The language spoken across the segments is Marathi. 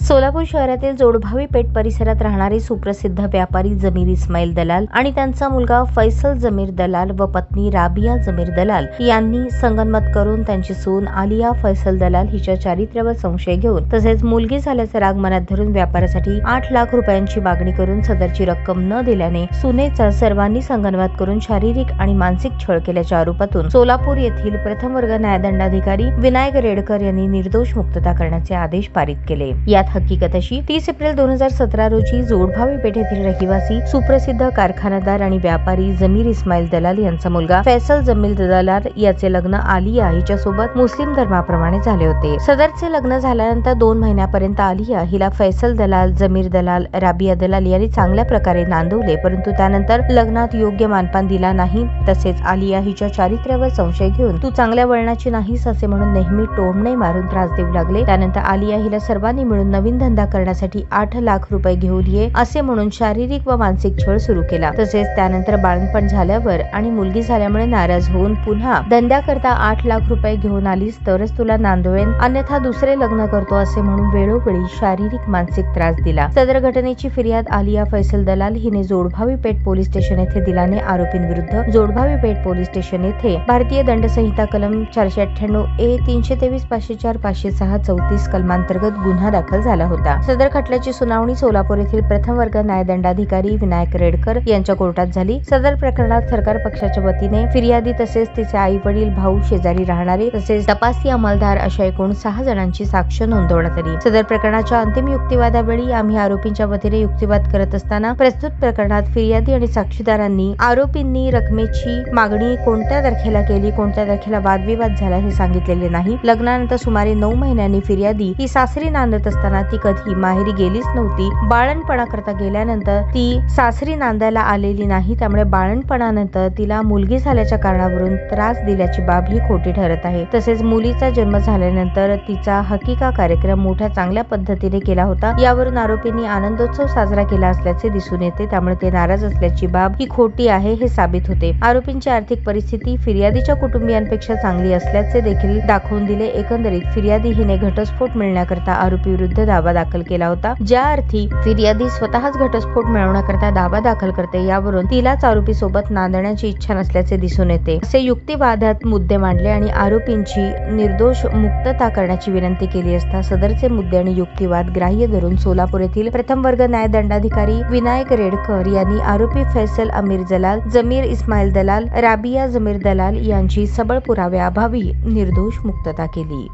सोलापूर शहरातील जोडभावी पेठ परिसरात राहणारे सुप्रसिद्ध व्यापारी जमीर इस्माईल दलाल आणि त्यांचा मुलगा फैसल जमीर दलाल व पत्नी राबिया जमीर दलाल यांनी संगनमत करून त्यांची सून आलिया फैसल दलाल हिच्या चारित्र्यावर संशय घेऊन तसेच मुलगी झाल्याचा राग मनात धरून व्यापारासाठी 8 लाख रुपयांची मागणी करून सदरची रक्कम न दिल्याने सुनेचा सर्वांनी संगनमत करून शारीरिक आणि मानसिक छळ केल्याच्या आरोपातून सोलापूर येथील प्रथम वर्ग न्यायदंडाधिकारी विनायक रेडकर यांनी निर्दोष मुक्तता करण्याचे आदेश पारित केले। यात हकीकत अशी 30 एप्रिल 2017 रोजी जोडभावी पेठेतील रहिवासी सुप्रसिद्ध कारखानदार आणि व्यापारी जमीर इस्माईल दलाल यांचा मुलगा फैसल जमीर दलाल याचे लग्न आलिया हिच्यासोबत मुस्लिम धर्माप्रमाणे झाले होते। सदरचे लग्न झाल्यानंतर 2 महिन्यापर्यंत आलिया हिला फैसल दलाल, जमीर दलाल, राबिया दलाल यांनी चांगल्या प्रकारे नांदवले, परंतु त्यानंतर लग्नात योग्य मानपान दिला नाही। तसेच आलिया हिच्या चारित्र्यावर संशय घेऊन तू चांगल्या वळणाची नाहीस असे म्हणून नेहमी टोमणे मारून त्रास देऊ लागले। त्यानंतर आलिया हिला सर्वांनी मिळून नवीन धंदा करण्यासाठी 8 लाख रुपये घेऊन ये असे म्हणून शारीरिक व मानसिक छळ सुरू केला। तसेच त्यानंतर बाळंतपण झाल्यावर आणि मुलगी झाल्यामुळे नाराज होऊन पुन्हा धंद्याकरता 8 लाख रुपये घेऊन आलीस तरच तुला नांदवेन, अन्यथा दुसरे लग्न करतो असे म्हणून वेळोवेळी शारीरिक मानसिक त्रास दिला। सदर घटनेची फिर्याद आलिया फैसल दलाल हिने जोडभावी पेठ पोलीस स्टेशन येथे दिल्याने आरोपींविरुद्ध जोडभावी पेठ पोलीस स्टेशन येथे भारतीय दंड संहिता कलम 498 ए 323 504 506 34 कलमांतर्गत गुन्हा दाखल झाला होता। सदर खटल्याची सुनावणी सोलापूर येथील प्रथम वर्ग न्यायदंडाधिकारी विनायक रेडकर यांच्या कोर्टात झाली। सदर प्रकरणात सरकार पक्षाच्या वतीने फिर्यादी तसेच तिचे आई वडील, भाऊ, शेजारी राहणारे तसेच तपासी अंमलदार अशा एकूण 6 जणांची साक्ष नोंदवण्यात आली। सदर प्रकरणाच्या अंतिम युक्तिवादावेळी आम्ही आरोपींच्या वतीने युक्तिवाद करत असताना प्रस्तुत प्रकरणात फिर्यादी आणि साक्षीदारांनी आरोपींनी रकमेची मागणी कोणत्या तारखेला केली, कोणत्या तारखेला वादविवाद झाला हे सांगितलेले नाही। लग्नानंतर सुमारे 9 महिन्यांनी फिर्यादी ही सासरी नांदत असताना ती कधी माहेरी गेलीच नव्हती। बाळंतपणा करता गेल्यानंतर ती सासरी नांदायला आलेली नाही, त्यामुळे बाळंतपणानंतर तिला मुलगी झाल्याच्या कारणावरून त्रास दिल्याची बाब ही खोटी ठरत आहे। तसेच मुलीचा जन्म झाल्यानंतर तिचा हकीका कार्यक्रम मोठ्या चांगल्या पद्धतीने केला होता, यावरून आरोपींनी आनंदोत्सव साजरा केला असल्याचे दिसून येते, त्यामुळे ते नाराज असल्याची बाब ही खोटी आहे हे साबित होते। आरोपींची आर्थिक परिस्थिती फिर्यादीच्या कुटुंबियांपेक्षा चांगली असल्याचे देखील दाखवून दिले। एकंदरीत फिर्यादी हिने घटस्फोट मिळण्याकरता आरोपी विरुद्ध दावा दाखल केला होता, ज्या अर्थी फिर्यादी स्वतःच घटस्फोट मिळवण्याकरता दावा दाखल करते, यावरून तिलाच आरोपी सोबत नांदण्याची इच्छा नसल्याचे दिसून येते। असे युक्तिवादात मुद्दे मांडले आणि आरोपींची निर्दोष मुक्तता करण्याची विनंती केली असता सदरचे मुद्दे आणि युक्तिवाद ग्राह्य धरून सोलापूर येथील प्रथम वर्ग न्यायदंडाधिकारी विनायक रेडकर यांनी आरोपी फैसल अमीर दलाल, जमीर इस्माईल दलाल, राबिया जमीर दलाल यांची सबळ पुराव्याअभावी निर्दोष मुक्तता केली।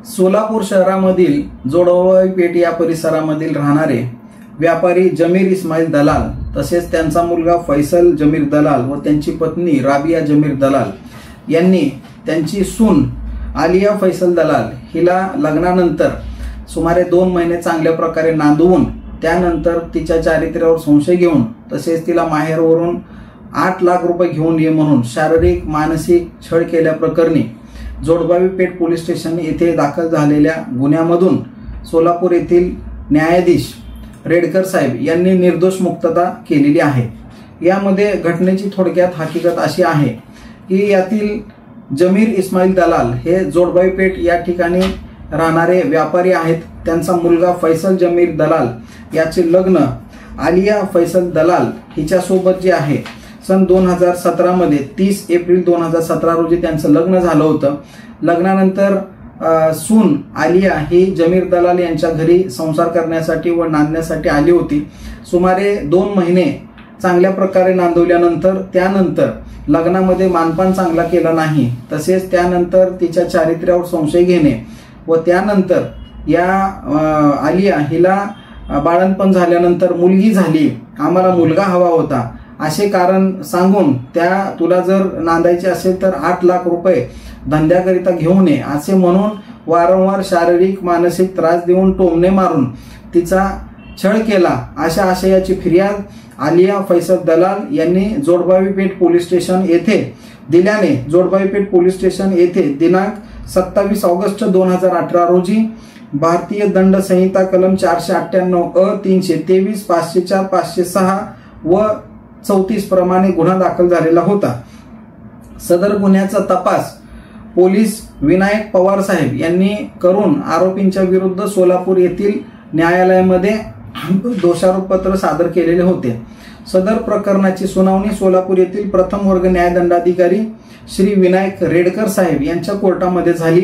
सोलापूर शहरामधील जोडभावी पेठ या परिसरामधील राहणारे व्यापारी जमीर इस्माईल दलाल तसेच त्यांचा मुलगा फैसल जमीर दलाल व त्यांची पत्नी राबिया जमीर दलाल यांनी त्यांची सून आलिया फैसल दलाल हिला लग्नानंतर सुमारे 2 महिने चांगल्या प्रकारे नांदवून त्यानंतर तिच्या चारित्र्यावर संशय घेऊन तसेच तिला माहेरवरून 8 लाख रुपये घेऊन ये म्हणून शारीरिक मानसिक छळ केल्याप्रकरणी जोडभावी पेठ पोलीस स्टेशन येथे दाखल झालेल्या गुन्ह्यामधून सोलापूर येथील न्यायाधीश रेडकर साहेब यांनी निर्दोष मुक्तता केलेली आहे। यामध्ये घटनेची थोडक्यात हकीकत अशी आहे की यातील जमीर इस्माईल दलाल हे जोडभावी पेठ या ठिकाणी राहणारे व्यापारी आहेत। त्यांचा मुलगा फैसल जमीर दलाल याचे लग्न आलिया फैसल दलाल हिच्यासोबत जे आहे सन 2017 मध्ये 30 एप्रिल 2017 रोजी त्यांचं लग्न झालं होतं। लग्नानंतर सून आलिया ही जमीर दलाल यांच्या घरी संसार करण्यासाठी व नांदण्यासाठी आली होती। सुमारे 2 महिने चांगल्या प्रकारे नांदवल्यानंतर त्यानंतर लग्नामध्ये मानपान चांगला केला नाही, तसेच त्यानंतर तिच्या चारित्र्यावर संशय घेणे व त्यानंतर या आलिया हिला बाळंतपण झाल्यानंतर मुलगी झाली, आम्हाला मुलगा हवा होता असे कारण सांगून त्या तुला जर नांदायचे असेल तर 8 लाख रुपये धंद्याकरिता घेऊन ये असे म्हणून वारंवार शारीरिक मानसिक त्रास देऊन टोमणे मारून तिचा छळ केला अशा आशयाची फिर्याद आलिया फैसल दलाल यांनी जोडभावी पेठ पोलीस स्टेशन येथे दिल्याने जोडभावी पेठ पोलीस स्टेशन येथे दिनांक 27 ऑगस्ट 2018 रोजी भारतीय दंड संहिता कलम 498 अ 323 504 506 व 34 प्रमाणे गुन्हा दाखल झालेला होता। सदर गुन्ह्याचा तपास पोलीस विनायक पवार साहेब यांनी करून आरोपींच्या विरुद्ध सोलापूर येथील न्यायालयामध्ये दोषारोपपत्र सादर केलेले होते। सदर प्रकरणाची सुनावणी सोलापूर येथील प्रथम वर्ग न्यायदंडाधिकारी श्री विनायक रेडकर साहेब यांच्या कोर्टामध्ये झाली।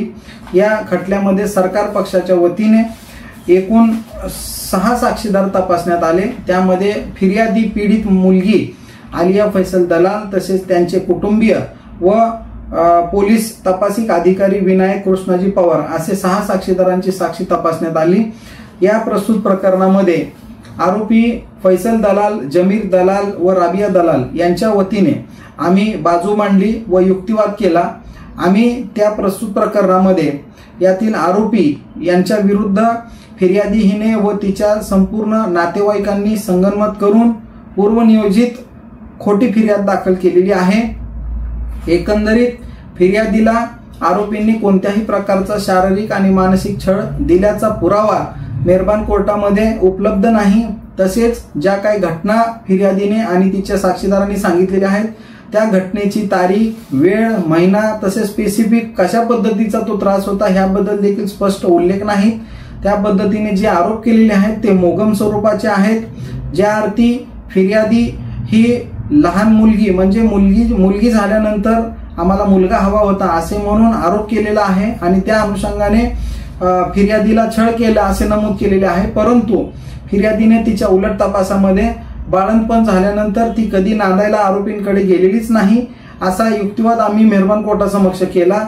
या खटल्यामध्ये सरकार पक्षाच्या वतीने एकूण 6 साक्षीदार तपासण्यात आले। त्यामध्ये फिर्यादी पीडित मुलगी आलिया फैसल दलाल तसेच त्यांचे कुटुंबीय व पोलीस तपासिक अधिकारी विनायक कृष्णाजी पवार असे 6 साक्षीदारांची साक्षी तपासण्यात आली। या प्रस्तुत प्रकरणामध्ये आरोपी फैसल दलाल, जमीर दलाल व राबिया दलाल यांच्या वतीने आम्ही बाजू मांडली व युक्तिवाद केला। आम्ही त्या प्रस्तुत प्रकरणामध्ये यातील आरोपी यांच्या विरुद्ध फिर्यादी हिने व तिच्या संपूर्ण नातेवाईकांनी संगनमत करून पूर्वनियोजित खोटी फिर्याद दाखल केलेली आहे। एकंदरीत फिर्यादीला आरोपींनी कोणत्याही प्रकारचा शारीरिक आणि मानसिक छळ दिल्याचा पुरावा मेहरबान कोर्टामध्ये उपलब्ध नाही। तसेच ज्या काही घटना फिर्यादीने आणि तिच्या साक्षीदारांनी सांगितलेल्या आहेत त्या घटनेची तारीख, वेळ, महिना तसेच स्पेसिफिक कशा पद्धतीचा तो त्रास होता ह्याबद्दल देखील स्पष्ट उल्लेख नाही। त्या पद्धतीने जे आरोप केलेले आहेत ते मोगम स्वरूपाचे आहेत। ज्या अर्थी फिर्यादी ही लहान मुलगी म्हणजे मुलगी झाल्यानंतर आम्हाला मुलगा हवा होता असे म्हणून आरोप केलेला आहे आणि त्या अनुषंगाने फिर्यादीला छळ केला असे नमूद केलेले आहे। परंतु फिर्यादीने तिच्या उलट तपासामध्ये बाळंतपण झाल्यानंतर ती कधी नांदायला आरोपींकडे गेलेलीच नाही असा युक्तिवाद आम्ही मेहरबान कोर्टासमक्ष केला।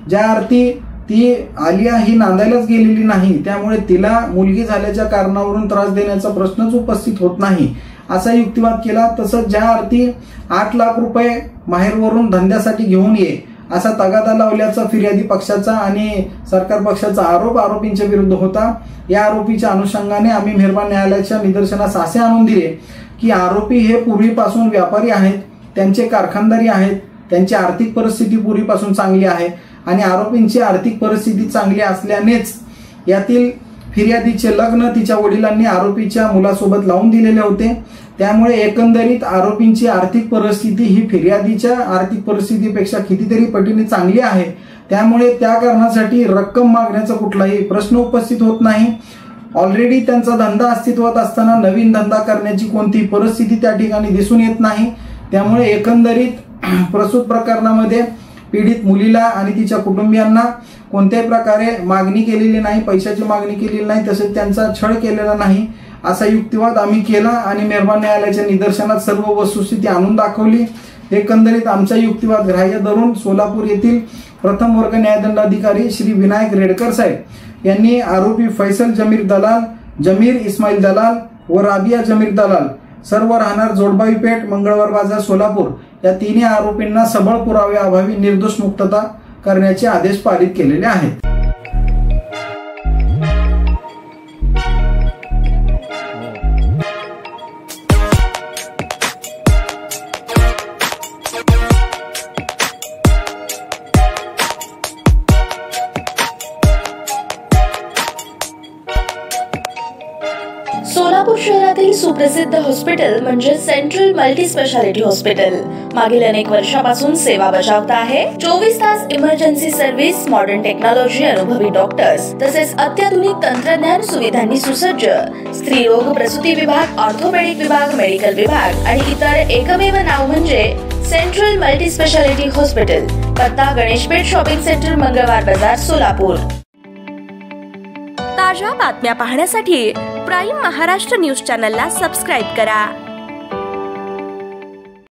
ज्या अर्थी ती आलिया ही नांदायलाच गेलेली नाही त्यामुळे तिला मुलगी झाल्याच्या कारणावरून त्रास देण्याचा प्रश्नच उपस्थित होत नाही असा युक्तिवाद केला। तसंच ज्या अर्थी 8 लाख रुपये माहेरवरून धंद्यासाठी घेऊन ये असा तगादा लावल्याचा फिर्यादी पक्षाचा आणि सरकार पक्षाचा आरोप आरोपींच्या विरुद्ध होता। या आरोपीच्या अनुषंगाने आम्ही मेहरबान न्यायालयाच्या निदर्शनास असे आणून दिले की आरोपी हे पूर्वीपासून व्यापारी आहेत, त्यांचे कारखानदारी आहेत, त्यांची आर्थिक परिस्थिती पूर्वीपासून चांगली आहे आणि आरोपींची आर्थिक परिस्थिती चांगली असल्यानेच यातील फिर्यादीचे लग्न तिच्या वडिलांनी आरोपीच्या मुलासोबत लावून दिलेले होते। त्यामुळे एकंदरीत आरोपींची आर्थिक परिस्थिती ही फिर्यादीच्या आर्थिक परिस्थितीपेक्षा कितीतरी पटीने चांगली आहे। त्यामुळे त्या कारणासाठी रक्कम मागण्याचा कुठलाही प्रश्न उपस्थित होत नाही। ऑलरेडी त्यांचा धंदा अस्तित्वात असताना नवीन धंदा करण्याची कोणतीही परिस्थिती त्या ठिकाणी दिसून येत नाही। त्यामुळे एकंदरीत प्रस्तुत प्रकरणामध्ये पीडित मुलीला आणि तिच्या कुटुंबियांना कोणत्याही प्रकारे मागणी केलेली नाही, पैशाची मागणी केलेली नाही, तसेच त्यांचा छळ केलेला नाही असा युक्तिवाद आम्ही केला आणि मेहरबान न्यायालयाच्या निदर्शनात सर्व वस्तुस्थिती आणून दाखवली। एकंदरीत आमचा युक्तिवाद ग्राह्य धरून सोलापूर येथील प्रथम वर्ग न्यायदंडाधिकारी श्री विनायक रेडकर साहेब यांनी आरोपी फैसल जमीर दलाल, जमीर इस्माईल दलाल व राबिया जमीर दलाल सर्व राहणार जोडबावी पेठ, मंगळवार बाजार, सोलापूर या तिन्ही आरोपींना सबळ पुरावे अभावी निर्दोष मुक्तता करण्याचे आदेश पारित केलेले आहेत। सोलापूर शहरातील सुप्रसिद्ध हॉस्पिटल म्हणजे सेंट्रल मल्टी स्पेशालिटी हॉस्पिटल मागील अनेक वर्षापासून सेवा बजावत आहे। 24 तास इमर्जन्सी सर्व्हिस, मॉडर्न टेक्नॉलॉजी, अनुभवी डॉक्टर्स तसेच अत्याधुनिक तंत्रज्ञान सुविधांनी सुसज्ज स्त्रीरोग प्रसूती विभाग, ऑर्थोपेडिक विभाग, मेडिकल विभाग आणि इतर एकमेव नाव म्हणजे सेंट्रल मल्टी स्पेशालिटी हॉस्पिटल। पत्ता गणेशपेठ शॉपिंग सेंटर, मंगळवार बाजार, सोलापूर। ताज्या बातम्या पाहण्यासाठी प्राईम महाराष्ट्र न्यूज चॅनलला सबस्क्राईब करा।